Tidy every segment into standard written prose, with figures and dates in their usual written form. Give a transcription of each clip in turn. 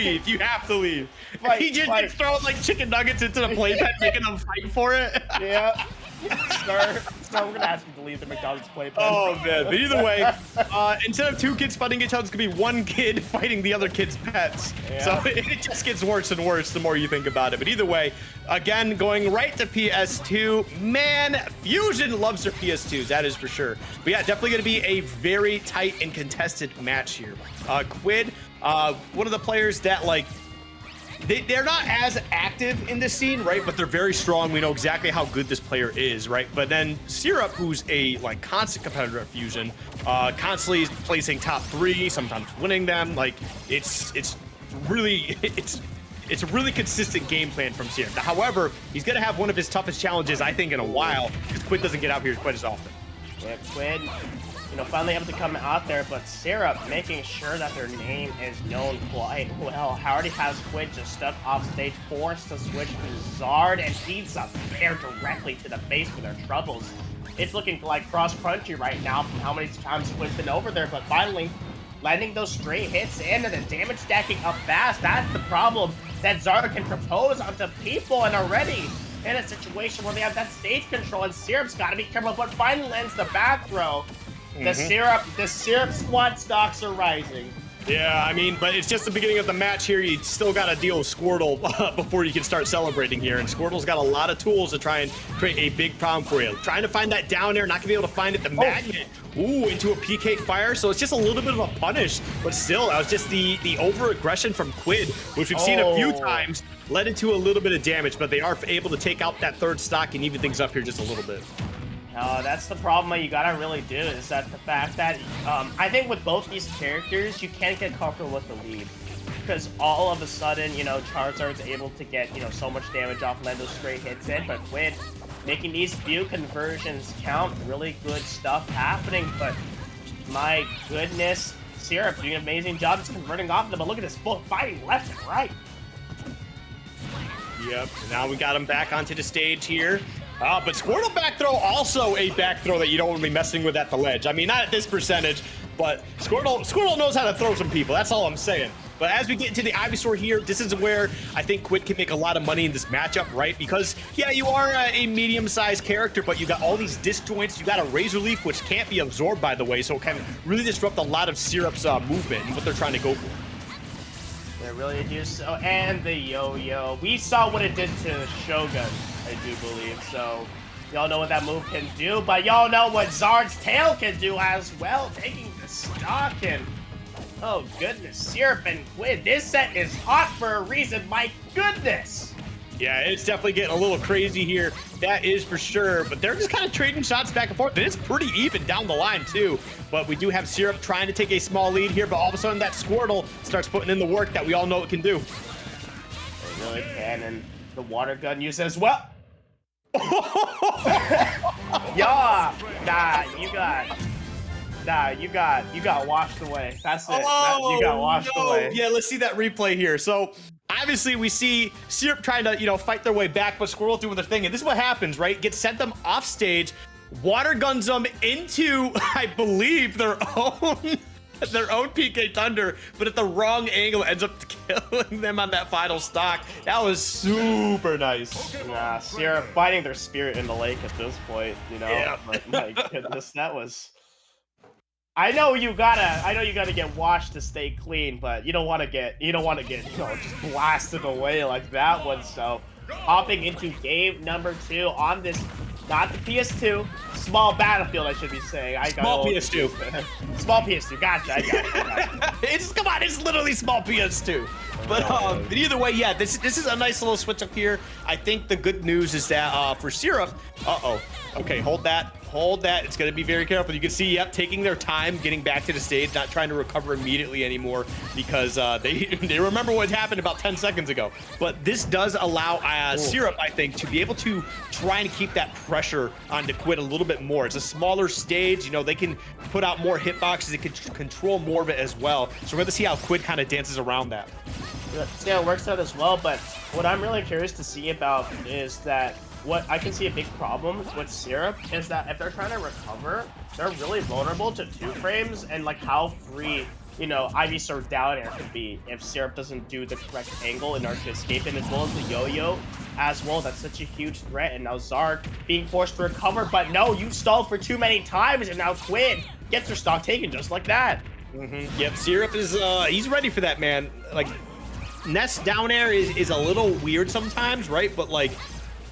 leave. You have to leave. Fight, He just fight. throwing like chicken nuggets into the playpen, making them fight for it. Yeah. Sir, we're gonna ask him to leave the McDonald's playpen. Oh man, but either way, instead of 2 kids fighting each other, it's gonna be 1 kid fighting the other kid's pets. Yeah. So it just gets worse and worse the more you think about it. But either way, again, going right to PS2. Man, Fusion loves their PS2s, that is for sure. But yeah, definitely gonna be a very tight and contested match here. Quidd, one of the players that like, they're not as active in this scene, right? But they're very strong. We know exactly how good this player is, right? But then Syrup, who's a like constant competitor at Fusion, constantly placing top 3, sometimes winning them. Like it's really it's a really consistent game plan from Syrup. Now, however, he's gonna have one of his toughest challenges, I think, in a while, because Quidd doesn't get out here quite as often. Yeah, Quidd, finally able to come out there, but Syrup making sure that their name is known quite well. Already has Quidd just stepped off stage, forced to switch to Zard, and feeds a pair directly to the face for their troubles. It's looking like cross-crunchy right now from how many times Quidd's been over there, but finally landing those straight hits in and the damage stacking up fast. That's the problem that Zard can propose onto people, and already in a situation where they have that stage control, and Syrup's got to be careful, but finally lands the back throw. The Syrup squad stocks are rising. Yeah, I mean, but it's just the beginning of the match here. You still got to deal with Squirtle before you can start celebrating here. And Squirtle's got a lot of tools to try and create a big problem for you. Trying to find that down air, not gonna be able to find it. The magnet, ooh, into a PK fire. So it's just a little bit of a punish, but still, that was just the over-aggression from Quidd, which we've seen a few times, led into a little bit of damage, but they are able to take out that 3rd stock and even things up here just a little bit. That's the problem that you gotta really do, is that the fact that, I think with both these characters, you can't get comfortable with the lead. Because all of a sudden, Charizard's able to get, so much damage off and land those straight hits in, but Quidd making these few conversions count, really good stuff happening, but my goodness, Syrup doing an amazing job just converting off of them, but look at this full fighting left and right. Yep, now we got him back onto the stage here. But Squirtle back throw, also a back throw that you don't want to be messing with at the ledge. I mean, not at this percentage, but Squirtle knows how to throw some people. That's all I'm saying. But as we get into the Ivysaur here, this is where I think Quidd can make a lot of money in this matchup, right? Because, yeah, you are a medium-sized character, but you got all these disjoints. You got a Razor Leaf, which can't be absorbed, by the way, so it can really disrupt a lot of Syrup's movement and what they're trying to go for. They really do so. And the yo-yo. We saw what it did to Shogun, I do believe. So y'all know what that move can do, but y'all know what Zard's tail can do as well. Taking the stock and oh goodness, Syrup and Quidd. This set is hot for a reason, my goodness. Yeah, it's definitely getting a little crazy here. That is for sure. But they're just kind of trading shots back and forth. And it's pretty even down the line, too. But we do have Syrup trying to take a small lead here. But all of a sudden, that Squirtle starts putting in the work that we all know it can do. They really can. And the water gun use as well. Yeah. You got washed away. That's it. You got washed away. Yeah, let's see that replay here. So obviously we see Syrup trying to, fight their way back, but Squirtle doing their thing. And this is what happens, right? Gets sent them off stage, water guns them into, I believe, their own PK Thunder, but at the wrong angle, ends up killing them on that final stock. That was super nice. Nah, Syrup fighting their spirit in the lake at this point, Yeah. But my goodness, that was. I know you gotta get washed to stay clean, but you don't want to get just blasted away like that one. So, hopping into game number 2 on this, not the PS2, small battlefield, I should be saying. Small PS2. Small PS2. Gotcha. I got it. Come on, it's literally small PS2. But either way, yeah, this is a nice little switch up here. I think the good news is that for Syrup, okay, hold that. It's going to be very careful. You can see, yep, taking their time getting back to the stage, not trying to recover immediately anymore because they remember what happened about 10 seconds ago. But this does allow Syrup, I think, to be able to try and keep that pressure on the Quidd a little bit more. It's a smaller stage. They can put out more hitboxes. They can control more of it as well. So we're going to see how Quidd kind of dances around that. Yeah, it works out as well, but what I'm really curious to see about is that what I can see a big problem with Syrup is that if they're trying to recover, they're really vulnerable to 2 frames and like how free you know, Ivysaur down air could be if Syrup doesn't do the correct angle in order to escape it, as well as the yo-yo as well. That's such a huge threat, and now Zard being forced to recover, but no, you stalled for too many times, and now Quidd gets her stock taken just like that. Yep, Syrup is, he's ready for that, man. Like, Ness down air is a little weird sometimes, right? But, like,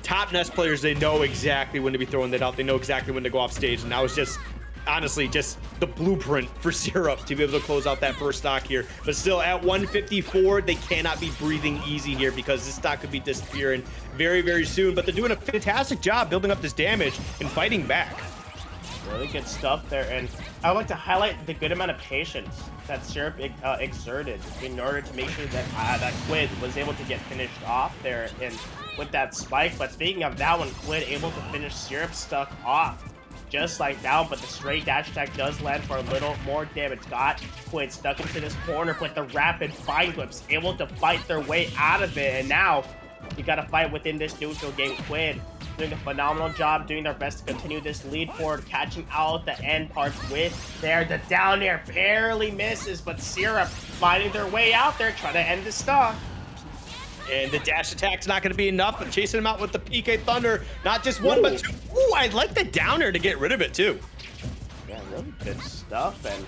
top Ness players, they know exactly when to be throwing that out. They know exactly when to go off stage, and that was just, honestly, just the blueprint for Syrup to be able to close out that first stock here. But still, at 154, they cannot be breathing easy here because this stock could be disappearing very, very soon. But they're doing a fantastic job building up this damage and fighting back. Really good stuff there, and I would like to highlight the good amount of patience that Syrup exerted in order to make sure that that Quidd was able to get finished off there and with that spike. But speaking of that one, Quidd able to finish Syrup stuck off just like that, but the straight dash attack does land for a little more damage. Got Quidd stuck into this corner, but the rapid Vine Whips able to fight their way out of it, and now you gotta fight within this neutral game. Quidd doing a phenomenal job, doing their best to continue this lead forward, catching out the end parts with there. The down air barely misses, but Syrup finding their way out there, trying to end the stock. And the dash attack's not going to be enough, but chasing him out with the PK Thunder, not just one, but two. Ooh, I'd like the down air to get rid of it, too. Yeah, really good stuff, and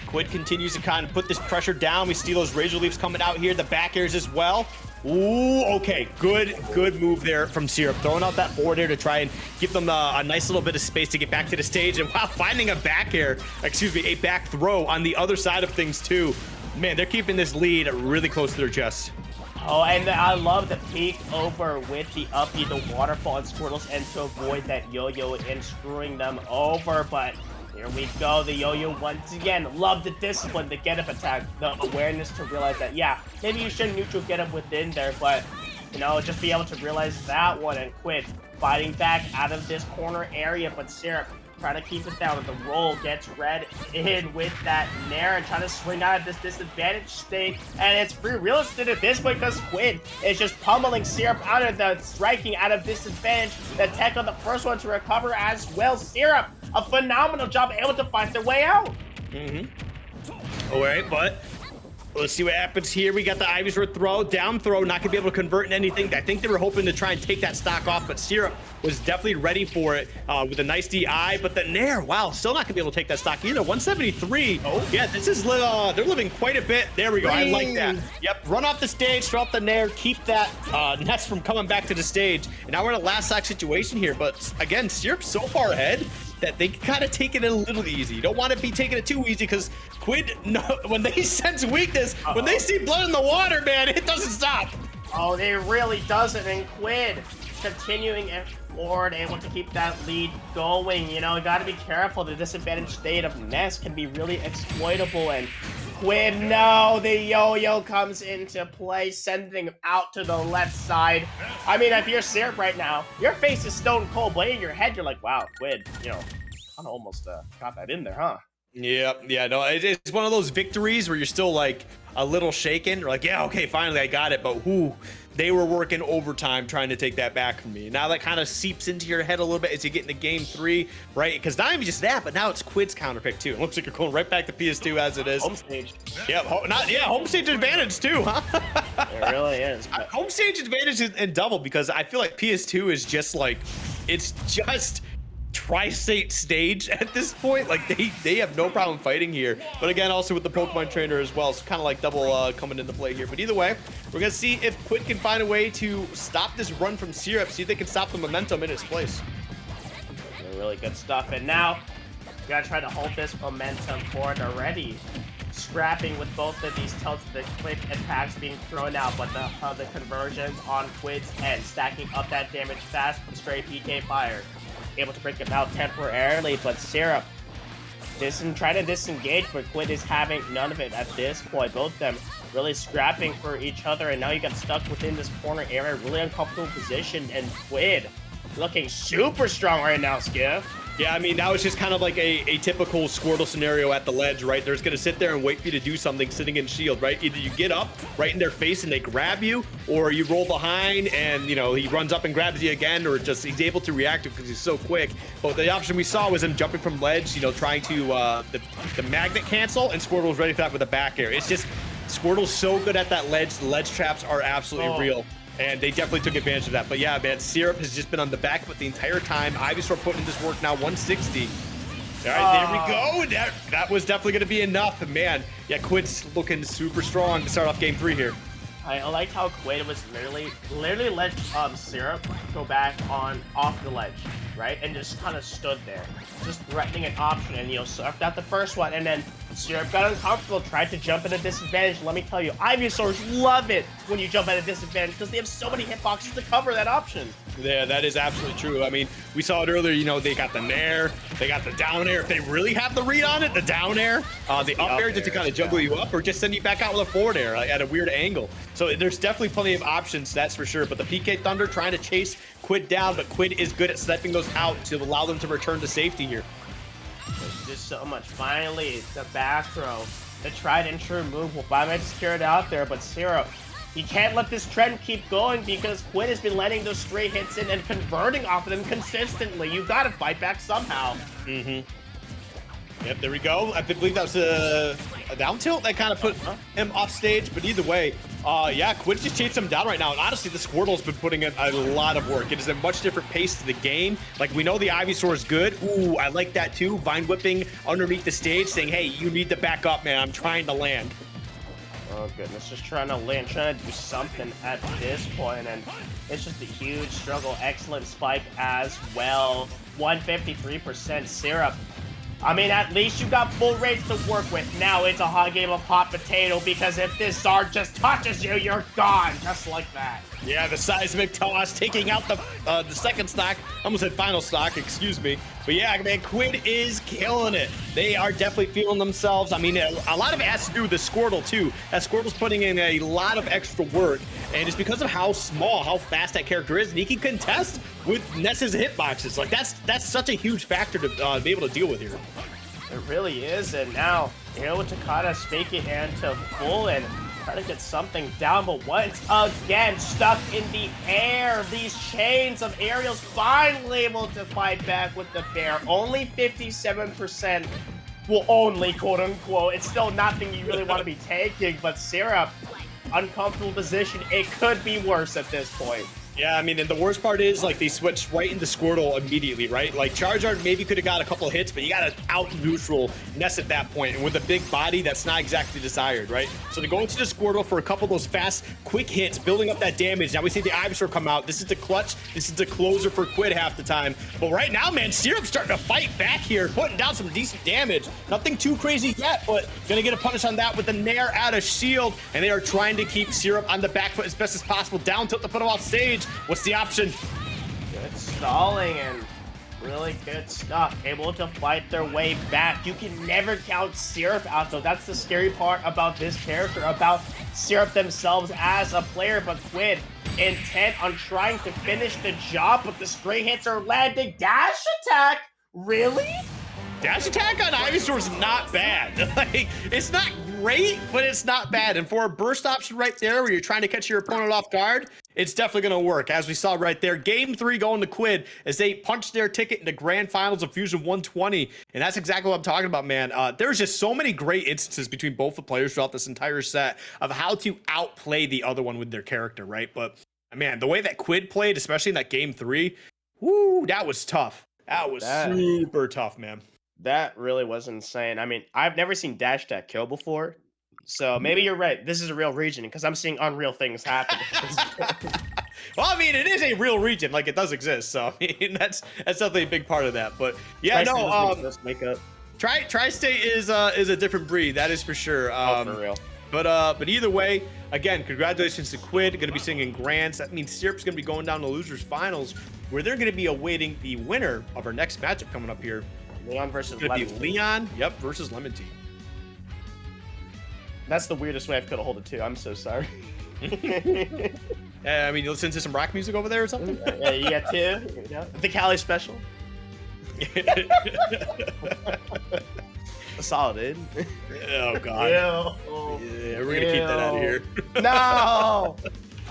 Quidd continues to kind of put this pressure down. We see those Razor Leafs coming out here, the back airs as well. Ooh, okay, good move there from Syrup. Throwing out that forward air to try and give them a nice little bit of space to get back to the stage. And wow, finding a back air, excuse me, a back throw on the other side of things too. Man, they're keeping this lead really close to their chests. Oh, and I love the peek over with the up B, the waterfall and Squirtles, and to avoid that yo-yo and screwing them over. But here we go, the yo-yo once again. Love the discipline, the get-up attack, the awareness to realize that, yeah, maybe you shouldn't neutral get up within there, but, you know, just be able to realize that one. And Quidd fighting back out of this corner area, but Syrup trying to keep it down. The roll gets read in with that Nair and trying to swing out of this disadvantage state. And it's free real estate at this point because Quidd is just pummeling Syrup out of the striking out of disadvantage. The tech on the first one to recover as well. Syrup, a phenomenal job, able to fight their way out. All right, but let's see what happens here. We got the Ivysaur throw, down throw, not gonna be able to convert in anything. I think they were hoping to try and take that stock off, but Syrup was definitely ready for it with a nice DI. But the Nair, wow, still not gonna be able to take that stock either. 173. Oh, yeah, this is they're living quite a bit. There we go. I like that. Yep, run off the stage, throw up the Nair, keep that Ness from coming back to the stage. And now we're in a last stock situation here. But again, Syrup's so far ahead that they kind of take it a little easy. You don't want to be taking it too easy because Quidd, when they sense weakness, when they see blood in the water, man, it doesn't stop. Oh, it really doesn't. And Quidd continuing forward, able to keep that lead going. You know, you got to be careful. The disadvantaged state of Ness can be really exploitable. And Quidd, no, the yo-yo comes into play, sending him out to the left side. I mean, if you're Syrup right now, your face is stone cold, but in your head, you're like, wow, Quidd, you know, kind of almost got that in there, huh? Yeah, no, it's one of those victories where you're still like a little shaken. You're like, yeah, okay, finally I got it. But they were working overtime trying to take that back from me. Now that kind of seeps into your head a little bit as you get into game 3, right? Because not even just that, but now it's Quidd's counter pick too. It looks like you're going right back to PS2 as it is. Home stage. Yeah, home stage advantage too, huh? It really is. But home stage advantage in double because I feel like PS2 is just like, it's just tri-state stage at this point. Like they have no problem fighting here, but again also with the Pokemon trainer as well, so kind of like double coming into play here. But either way, we're gonna see if Quidd can find a way to stop this run from Syrup, see if they can stop the momentum in its place. really good stuff. And now we gotta try to hold this momentum forward already. Scrapping with both of these tilts, the quick attacks being thrown out, but the conversions on Quidd's head, stacking up that damage fast with straight PK fire. Able to break him out temporarily, but Syrup try to disengage, but Quidd is having none of it at this point. Both of them really scrapping for each other, and now you got stuck within this corner area, really uncomfortable position, and Quidd looking super strong right now, Skiff. Yeah, I mean, that was just kind of like a typical Squirtle scenario at the ledge, right? They're just going to sit there and wait for you to do something sitting in shield, right? Either you get up right in their face and they grab you, or you roll behind and, you know, he runs up and grabs you again, or just he's able to react because he's so quick. But the option we saw was him jumping from ledge, you know, trying to the magnet cancel, and Squirtle was ready for that with a back air. It's just Squirtle's so good at that ledge. The ledge traps are absolutely real. And they definitely took advantage of that. But yeah, man, Syrup has just been on the back foot the entire time. Ivysaur putting in this work now, 160. All right, there we go. That was definitely going to be enough. And man, yeah, Quidd's looking super strong to start off game 3 here. I liked how Quidd was literally let Syrup go back off the ledge, right? And just kind of stood there, just threatening an option, and you know, surfed out the first one, and then Syrup got uncomfortable, tried to jump at a disadvantage. Let me tell you, Ivysaurs love it when you jump at a disadvantage because they have so many hitboxes to cover that option. Yeah, that is absolutely true. I mean, we saw it earlier, you know, they got the nair, they got the down air. If they really have the read on it, the down air, the up air just to kind of juggle you up, or just send you back out with a forward air at a weird angle. So there's definitely plenty of options, that's for sure. But the PK Thunder trying to chase Quidd down, but Quidd is good at sniping those out to allow them to return to safety here. There's just so much. Finally, the back throw, the tried and true move. Well, Biomed secured out there, but Syrup, you can't let this trend keep going because Quidd has been letting those stray hits in and converting off of them consistently. You gotta fight back somehow. Yep, there we go. I believe that was a down tilt that kind of put him off stage, but either way, yeah, Quidd just chased him down right now. And honestly, the Squirtle's been putting in a lot of work. It is a much different pace to the game. Like, we know the Ivysaur is good. Ooh, I like that too. Vine whipping underneath the stage, saying, hey, you need to back up, man. I'm trying to land. Oh goodness, just trying to land, trying to do something at this point, and it's just a huge struggle. Excellent spike as well. 153% Syrup. I mean, at least you got full rates to work with. Now it's a hot game of hot potato, because if this Zard just touches you, you're gone, just like that. Yeah, the seismic toss taking out the second stock. I almost said final stock, excuse me. But yeah, man, Quidd is killing it. They are definitely feeling themselves. I mean, a lot of it has to do with the Squirtle too. That Squirtle's putting in a lot of extra work, and it's because of how small, how fast that character is, and he can contest with Ness's hitboxes. Like, that's such a huge factor to be able to deal with here. It really is, and now able to kind of stake it into full and try to get something down, but once again stuck in the air. These chains of aerials finally able to fight back with the bear. Only 57%. Well, only, quote unquote. It's still nothing you really want to be taking, but Syrup, uncomfortable position. It could be worse at this point. Yeah, I mean, and the worst part is, like, they switched right into Squirtle immediately, right? Like, Charizard maybe could have got a couple of hits, but you got to out-neutral Ness at that point. And with a big body, that's not exactly desired, right? So they're going to the Squirtle for a couple of those fast, quick hits, building up that damage. Now we see the Ivysaur come out. This is the clutch. This is the closer for Quidd half the time. But right now, man, Syrup's starting to fight back here, putting down some decent damage. Nothing too crazy yet, but going to get a punish on that with the Nair out of shield. And they are trying to keep Syrup on the back foot as best as possible. Down tilt to put him off stage. What's the option? Good stalling and really good stuff. Able to fight their way back. You can never count Syrup out, though. That's the scary part about this character, about Syrup themselves as a player. But Quidd, intent on trying to finish the job, but the stray hits are landing. Dash attack? Really? Dash attack on Ivysaur is not bad. Like, it's not great, but it's not bad. And for a burst option right there, where you're trying to catch your opponent off guard, it's definitely going to work. As we saw right there, game 3 going to Quidd as they punched their ticket into grand finals of Fusion 120. And that's exactly what I'm talking about, man. There's just so many great instances between both the players throughout this entire set of how to outplay the other one with their character, right? But man, the way that Quidd played, especially in that game 3, whoo, that was tough. That was super tough, man. That really was insane. I mean, I've never seen Dash Attack kill before, so maybe you're right. This is a real region, because I'm seeing unreal things happen. Well, I mean, it is a real region, like, it does exist, so I mean, that's definitely a big part of that. But yeah, Tri-State is a different breed, that is for sure. For real. But either way, again, congratulations to Quidd. Going to be singing Grands. That means Syrup's going to be going down to losers finals, where they're going to be awaiting the winner of our next matchup coming up here. Leon versus Lemon. Lemon. Leon, yep, versus Lemon Tea. That's the weirdest way I could have hold it too. I'm so sorry. I mean, you listen to some rock music over there or something? Yeah, you got two. You know? The Cali special. A solid in. Oh god. Yeah, we're gonna keep that out of here. No.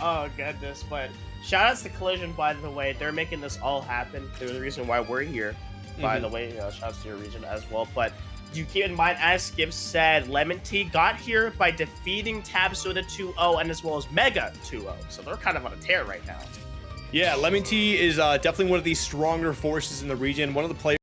Oh goodness, but shout outs to Collision, by the way. They're making this all happen. They're the reason why we're here. By the way, shout outs to your region as well. But you keep in mind, as Skip said, Lemon Tea got here by defeating Tab Soda 2-0 and as well as Mega 2-0. So they're kind of on a tear right now. Yeah, Lemon Tea is definitely one of the stronger forces in the region. One of the players